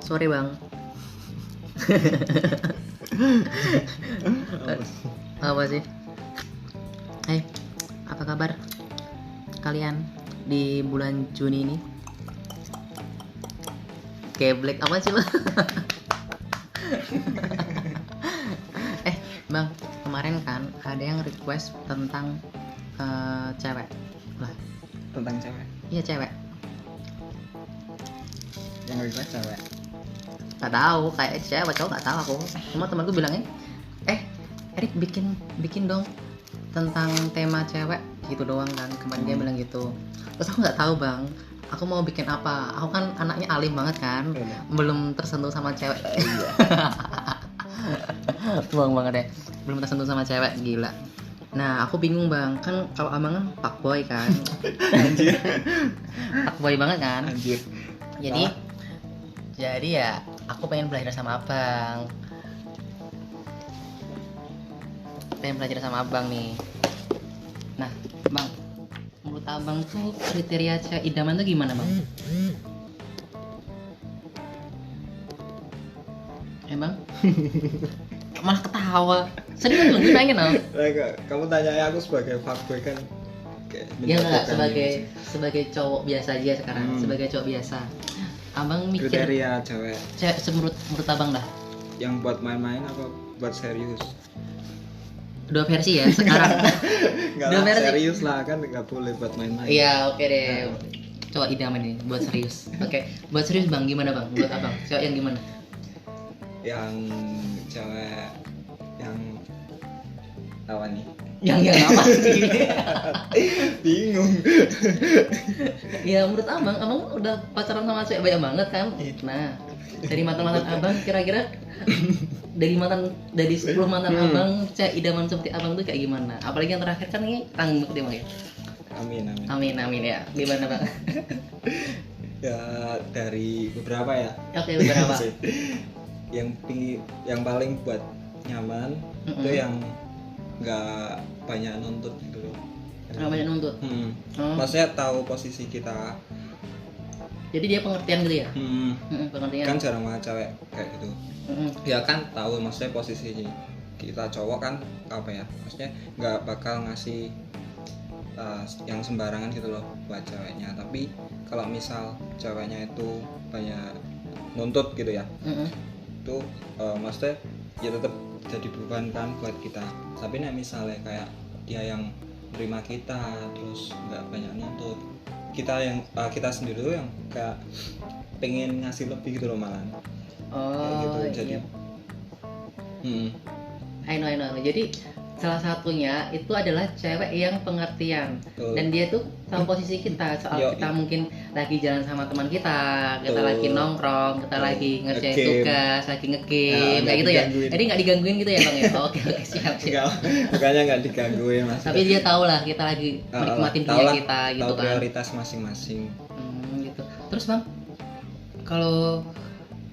Sorry bang. Apa sih? Hai, apa kabar kalian di bulan Juni ini? Black apa sih lo? Bang, kemarin kan ada yang request tentang cewek lah. Tentang cewek? Iya cewek. Yang request cewek? Gak tahu, kayak cewek cowok gak tahu aku. Cuma temanku bilangnya, Erik bikin dong tentang tema cewek gitu doang kan. Kemarin dia bilang gitu. Terus aku nggak tahu bang, aku mau bikin apa. Aku kan anaknya alim banget kan, belum tersentuh sama cewek. Iya. Tuang banget deh, belum tersentuh sama cewek, gila. Nah aku bingung bang, kan kalau abang kan fuckboy kan. Anjir. Fuckboy banget kan. Anjir. Jadi ya aku pengen belajar sama abang. Pengen belajar sama abang nih. Nah bang, menurut abang tuh kriteria cewek idaman tuh gimana bang? Bang? Malah ketawa. Serius lu, gue pengen loh. Kamu tanya aku sebagai fuckboy kan kayak Ya enggak, menjatuhkan sebagai cowok biasa aja sekarang, sebagai cowok biasa. Abang mikir kriteria cewek menurut abang dah. yang buat main-main apa buat serius? Dua versi ya sekarang. Enggak Dua lah, versi. serius lah kan nggak boleh buat main-main. Iya, oke deh. Coba idaman ini buat serius. Oke, buat serius bang, gimana bang? Buat abang, cewek yang gimana? Yang cewek yang apa nih? Yang apa sih? Bingung. Ya menurut abang udah pacaran sama cewek banyak banget kan? Nah, dari mantan abang kira-kira dari 10 mantan abang cewek idaman seperti abang tuh kayak gimana? Apalagi yang terakhir kan ini tanggung banget ya bang ya? Amin ya. Gimana bang? Ya dari beberapa ya. Oke, beberapa. yang paling buat nyaman itu yang nggak banyak nuntut gitu loh. Nggak banyak nuntut. Maksudnya tahu posisi kita. Jadi dia pengertian gitu ya? Pengertian. Kan jarang banget cewek kayak gitu. Ya kan tahu maksudnya posisi kita cowok kan apa ya? Maksudnya nggak bakal ngasih yang sembarangan gitu loh buat ceweknya. Tapi kalau misal ceweknya itu banyak nuntut gitu ya, itu maksudnya ya tetap jadi beban kan buat kita. Tapi nih misalnya kayak dia yang terima kita terus nggak banyak nuntut, kita sendiri tuh yang kayak pengen ngasih lebih gitu loh malah. Kayak gitu. Jadi I know. Jadi salah satunya itu adalah cewek yang pengertian. Dan dia tuh tahu posisi kita soal kita mungkin lagi jalan sama teman kita lagi nongkrong, kita lagi ngerjain tugas, lagi nge-game kayak gitu ya. Jadi nggak digangguin gitu ya bang ya. Oke siap. Bukannya nggak digangguin mas. Tapi dia tahu lah kita lagi menikmati dunia kita gitu tahu kan. Prioritas masing-masing. Gitu. Terus bang, kalau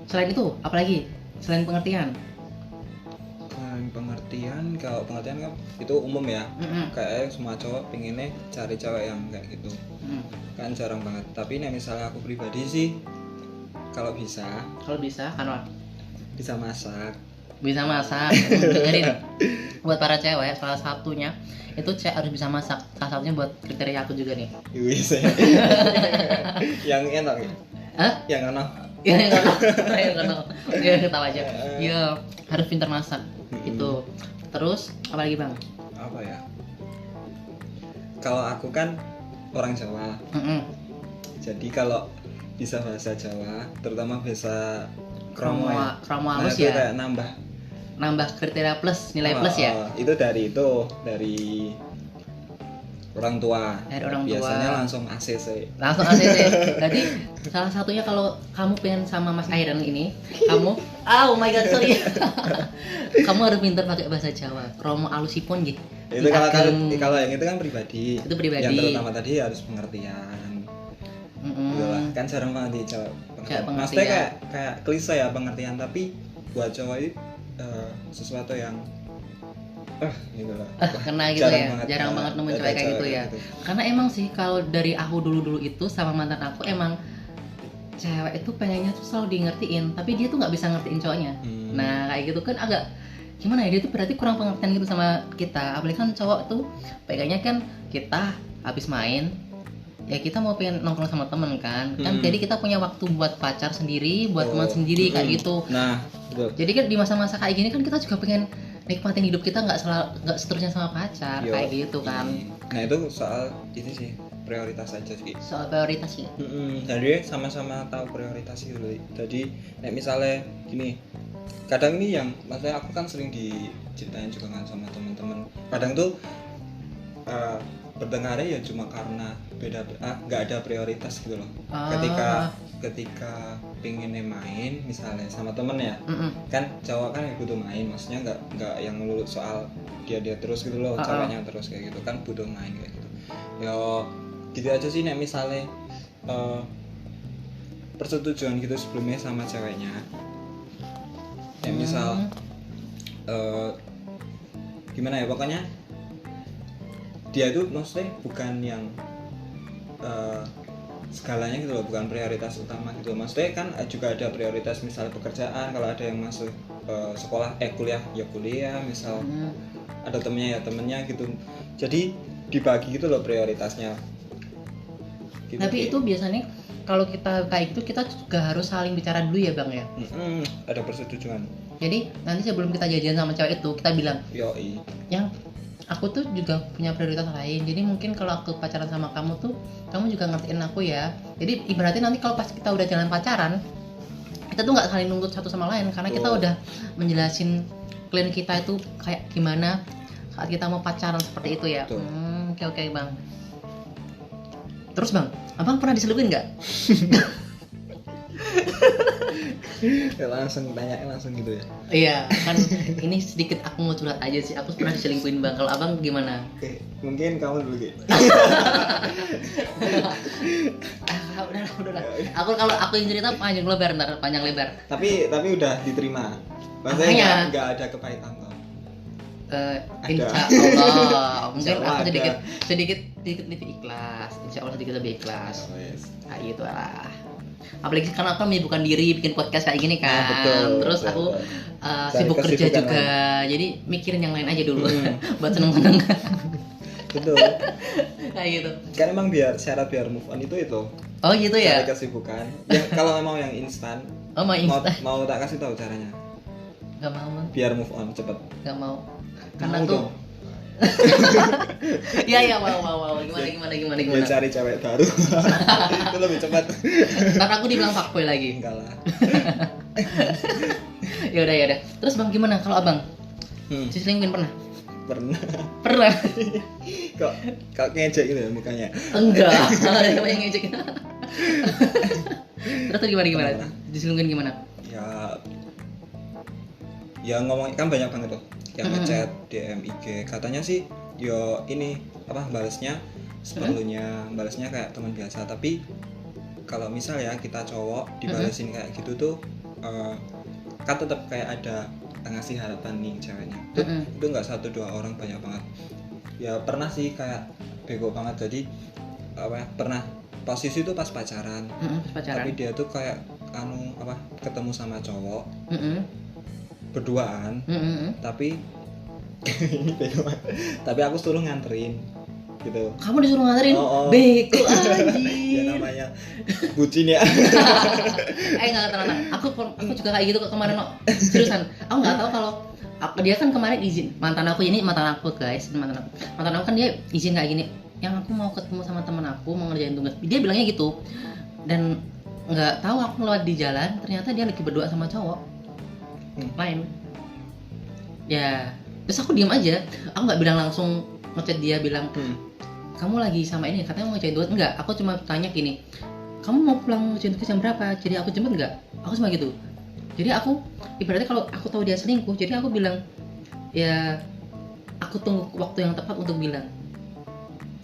selain itu apalagi selain pengertian? Kalau pengertian kan itu umum ya. Kayak semua cowok pengennya cari cewek yang kayak gitu. Kan jarang banget. Tapi nih misalnya aku pribadi sih kalau bisa kan bisa masak. Dengerin buat para cewek, salah satunya itu cewek harus bisa masak. Salah satunya buat kriteria aku juga nih. Bisa. Yang enak ya? Hah? Yang enak. Ya ketawa aja. Iya, harus pintar masak. Itu. Terus apa lagi bang? Apa ya? Kalau aku kan orang Jawa. Jadi kalau bisa bahasa Jawa, terutama bahasa kromo halus itu ya. kayak nambah kriteria plus, nilai plus ya. Itu dari orang tua. Biasanya langsung ACC. Jadi salah satunya kalau kamu pengen sama Mas Airen ini, kamu oh my god sorry. Kamu harus pintar pakai bahasa Jawa. Kromo alusipun gitu. Itu kalau yang itu kan pribadi. Itu pribadi. Yang terutama tadi harus pengertian. Gitu lah. Kan jarang banget di Jawa. Maksudnya kayak klise ya pengertian, tapi buat cowok itu sesuatu yang gitu lah. Kena gitu jarang banget nemu cewek kayak gitu ya. Karena emang sih kalau dari aku dulu itu sama mantan aku emang cewek itu pengennya tuh selalu di ngertiin, tapi dia tuh nggak bisa ngertiin cowoknya. Nah kayak gitu kan agak gimana ya, dia tuh berarti kurang pengertian gitu sama kita. Apalagi kan cowok tuh pengennya kan kita habis main ya kita mau pengen nongkrong sama temen kan, jadi kita punya waktu buat pacar sendiri, buat teman sendiri kayak gitu. Nah betul. Jadi kan di masa-masa kayak gini kan kita juga pengen nikmatin hidup kita, nggak seterusnya sama pacar. Kayak gitu kan. Nah itu soal ini sih, prioritas aja sih. Soal prioritas sih. Jadi sama-sama tahu prioritas dulu. Jadi misalnya gini, kadang ini yang maksudnya aku kan sering diceritain juga kan sama teman-teman. Kadang tuh berdengarnya ya cuma karena nggak ada prioritas gitu loh. Ketika pengennya main misalnya sama temen ya, kan cowok kan yang butuh main, maksudnya nggak yang melulu soal dia terus gitu loh, ceweknya terus kayak gitu kan, butuh main kayak gitu. Ya gitu aja sih nek misalnya persetujuan gitu sebelumnya sama ceweknya. Ya misal gimana ya, pokoknya dia itu maksudnya bukan yang segalanya gitu loh, bukan prioritas utama gitu. Maksudnya kan juga ada prioritas misalnya pekerjaan, kalau ada yang masuk sekolah kuliah ya kuliah, misal ada temennya ya temennya gitu. Jadi dibagi gitu loh prioritasnya gitu. Tapi itu biasanya kalau kita kayak gitu kita juga harus saling bicara dulu ya Bang ya. Ada persetujuan. Jadi nanti sebelum kita jadian sama cewek itu kita bilang, yoi, yang aku tuh juga punya prioritas lain, jadi mungkin kalau aku pacaran sama kamu tuh kamu juga ngertiin aku ya. Jadi ibaratnya nanti kalau pas kita udah jalan pacaran, kita tuh nggak saling nuntut satu sama lain, karena kita udah menjelasin plan kita itu kayak gimana saat kita mau pacaran seperti itu ya. Oke Bang. Terus Bang, Abang pernah diselingkuhin nggak? Ya langsung tanya langsung gitu ya. Iya, kan ini sedikit aku mau curhat aja sih. Aku pernah diselingkuhin Bang. Kalau Abang gimana? Oke, mungkin kamu dulu gitu. Udah. Kalau aku yang cerita panjang lebar. Tapi udah diterima. Maksudnya nggak ada kepahitan toh. Insya Allah. Mungkin Insya Allah aku ada. sedikit lebih ikhlas. Insya Allah sedikit lebih ikhlas. Nah, gitu lah. Apalagi karena aku menyibukkan diri bikin podcast kayak gini kan. Terus aku sibuk kerja juga. Jadi mikirin yang lain aja dulu buat seneng-seneng. Betul. Kayak gitu. Kan emang syarat biar move on itu. Oh gitu ya. Cari kesibukan. Yang kalau memang yang instan. Oh mau instan. Mau tak kasih tahu caranya. Gak mau. Biar move on cepet. Gak mau. Karena mau tuh. dong. Iya mau. Gimana? Biar cari cewek baru. Itu lebih cepat. Karena aku dibilang fuckboy lagi. Enggak lah. Ya udah. Terus Bang gimana kalau Abang? Diselingkuhin pernah? Pernah. Kok ngejek gitu ya mukanya? Enggak. Siapa yang ngejek? Terus gimana? Diselingkuhin gimana? Ya ngomong kan banyak banget tuh yang ngechat, DM, IG. Katanya sih yo ini balasnya seperlunya, balasnya kayak teman biasa. Tapi kalau misal ya kita cowok dibalesin kayak gitu tuh kan tetap kayak ada ngasih harapan nih ceweknya. Itu nggak 1-2 orang, banyak banget. Ya pernah sih kayak bego banget. Jadi pernah posisi tuh pas pacaran. Tapi dia tuh kayak ketemu sama cowok. Berduaan, tapi aku suruh nganterin gitu. Kamu disuruh nganterin? Bego anjing. Ya namanya bucin ya. Enggak. Aku juga kayak gitu kemarin, seriusan. Aku nggak tahu kalau dia kan kemarin izin, mantan aku guys, mantan aku kan dia izin kayak gini, yang aku mau ketemu sama teman aku mau ngerjain tugas. Dia bilangnya gitu, dan nggak tahu aku lewat di jalan, ternyata dia lagi berdua sama cowok lain. Ya terus aku diam aja, aku nggak bilang langsung ngechat dia bilang kamu lagi sama ini, katanya mau ngerjain tugas. Enggak, aku cuma tanya gini, kamu mau pulang ngerjain tugas jam berapa, jadi aku jemput nggak? Aku cuma gitu. Jadi aku ibaratnya kalau aku tahu dia selingkuh, jadi aku bilang ya aku tunggu waktu yang tepat untuk bilang,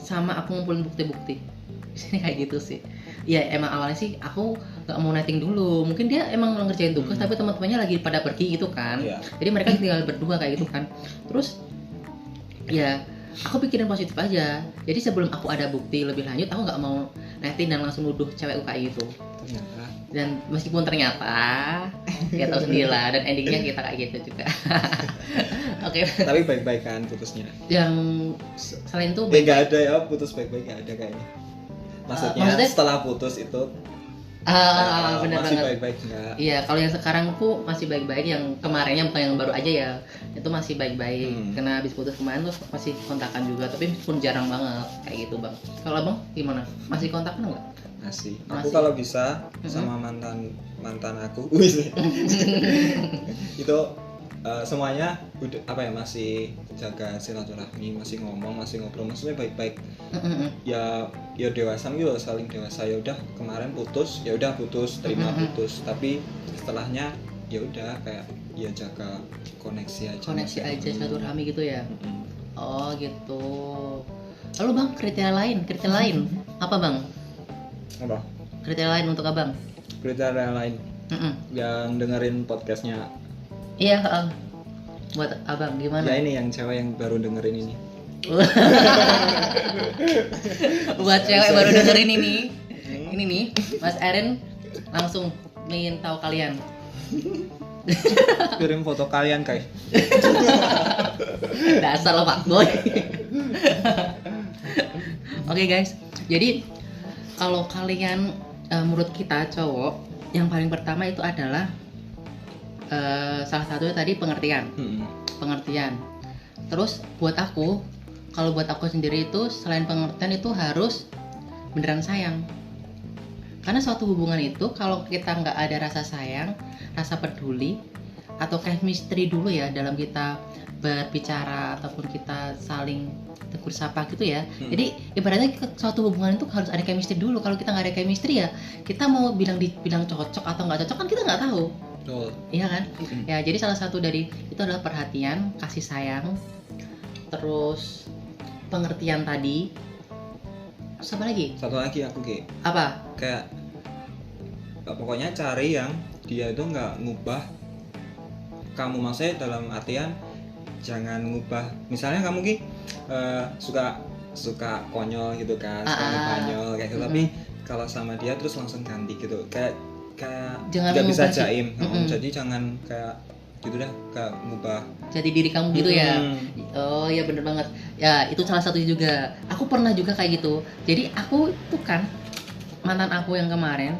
sama aku ngumpulin bukti-bukti. Di sini kayak gitu sih. Ya emang awalnya sih aku nggak mau netting dulu, mungkin dia emang ngerjain tugas tapi teman-temannya lagi pada pergi gitu kan. Jadi mereka tinggal berdua kayak gitu kan. Terus ya aku pikirin positif aja. Jadi sebelum aku ada bukti lebih lanjut, aku nggak mau netin dan langsung nuduh cewek UKI itu. Ternyata Dan meskipun ternyata kita tahu sendiri lah, dan endingnya kita kayak gitu juga. Oke. tapi baik-baik kan putusnya. Yang selain itu Nggak ada ya putus baik-baik, nggak ada kayaknya. Maksudnya setelah putus itu bener masih banget. baik-baik nggak? Iya, kalau yang sekarang tuh masih baik-baik, yang kemarinnya bukan yang baru aja ya, itu masih baik-baik. Karena habis putus kemarin tuh masih kontakan juga, tapi pun jarang banget kayak gitu bang. Kalau abang gimana? Masih kontakan nggak? Masih. Masih. Aku kalau bisa sama mantan aku, wis. Itu semuanya udah apa ya, masih jaga silaturahmi, masih ngomong, masih ngobrol, maksudnya baik-baik. Ya dewasa gitu, saling dewasa. Ya udah kemarin putus, ya udah putus, terima putus. Tapi setelahnya ya udah kayak ya jaga koneksi aja. Silaturahmi gitu ya. Oh gitu. Lalu bang, kriteria lain apa bang? Apa? Kriteria lain untuk abang? Kriteria lain yang dengerin podcastnya. Iya, buat abang gimana? Ya ini yang cewek yang baru dengerin ini. Buat cewek baru dengerin ini nih, Mas Erin langsung ingin tahu kalian. Kirim foto kalian guys. Dasar lo fuckboy. Oke guys, jadi kalau kalian menurut kita cowok, yang paling pertama itu adalah salah satunya tadi pengertian. Terus kalau buat aku sendiri itu selain pengertian itu harus beneran sayang. Karena suatu hubungan itu kalau kita nggak ada rasa sayang, rasa peduli, atau chemistry dulu ya dalam kita berbicara ataupun kita saling tegur sapa gitu ya. Jadi ibaratnya suatu hubungan itu harus ada chemistry dulu. Kalau kita nggak ada chemistry ya kita mau bilang cocok atau nggak cocok kan kita nggak tahu. Betul. Iya kan? Ya jadi salah satu dari itu adalah perhatian, kasih sayang, terus pengertian tadi. Terus apa lagi? Satu lagi aku Apa? kayak pokoknya cari yang dia itu nggak ngubah kamu, maksudnya dalam artian jangan ngubah, misalnya kamu suka konyol gitu kan, suka konyol kayak gitu, tapi kalau sama dia terus langsung ganti gitu, kayak nggak bisa jaim. Jadi jangan kayak gitu dah, kayak ngubah jadi diri kamu gitu ya. Oh ya bener banget ya, itu salah satu juga. Aku pernah juga kayak gitu. Jadi aku tuh kan, mantan aku yang kemarin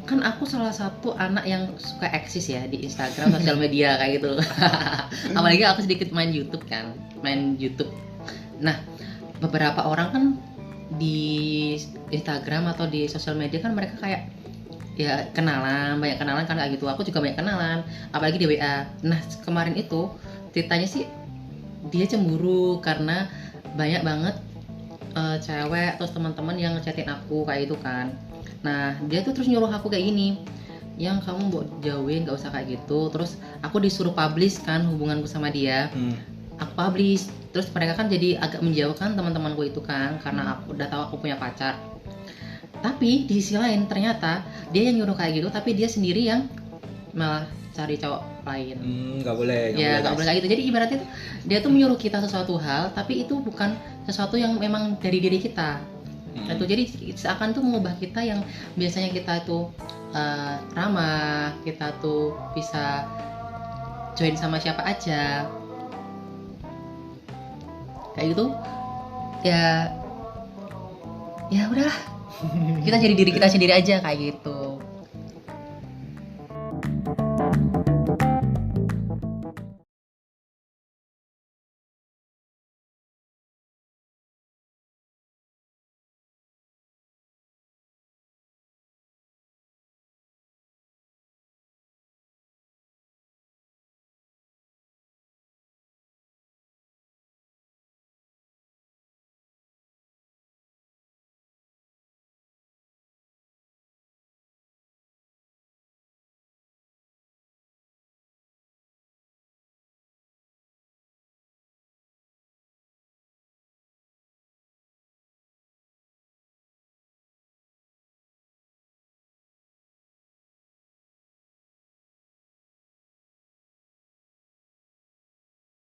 kan, aku salah satu anak yang suka eksis ya di Instagram, sosial media kayak gitu. Apalagi aku sedikit main YouTube. Nah beberapa orang kan di Instagram atau di sosial media kan mereka kayak ya banyak kenalan kan kayak gitu. Aku juga banyak kenalan, apalagi di WA. Nah kemarin itu ceritanya sih dia cemburu karena banyak banget cewek terus teman-teman yang ngechatin aku kayak gitu kan. Nah dia tuh terus nyuruh aku kayak gini, yang kamu mau jauhin gak usah kayak gitu. Terus aku disuruh publish kan hubunganku sama dia. Aku publish, terus mereka kan jadi agak menjauhkan teman-temanku itu kan, karena aku udah tahu aku punya pacar. Tapi di sisi lain ternyata dia yang nyuruh kayak gitu, tapi dia sendiri yang malah cari cowok lain. Nggak boleh kayak gitu. Jadi ibaratnya tuh dia tuh menyuruh kita sesuatu hal, tapi itu bukan sesuatu yang memang dari diri kita. Itu jadi seakan tuh mengubah kita yang biasanya kita itu ramah, kita tuh bisa join sama siapa aja kayak gitu ya udahlah, kita jadi diri kita sendiri aja kayak gitu.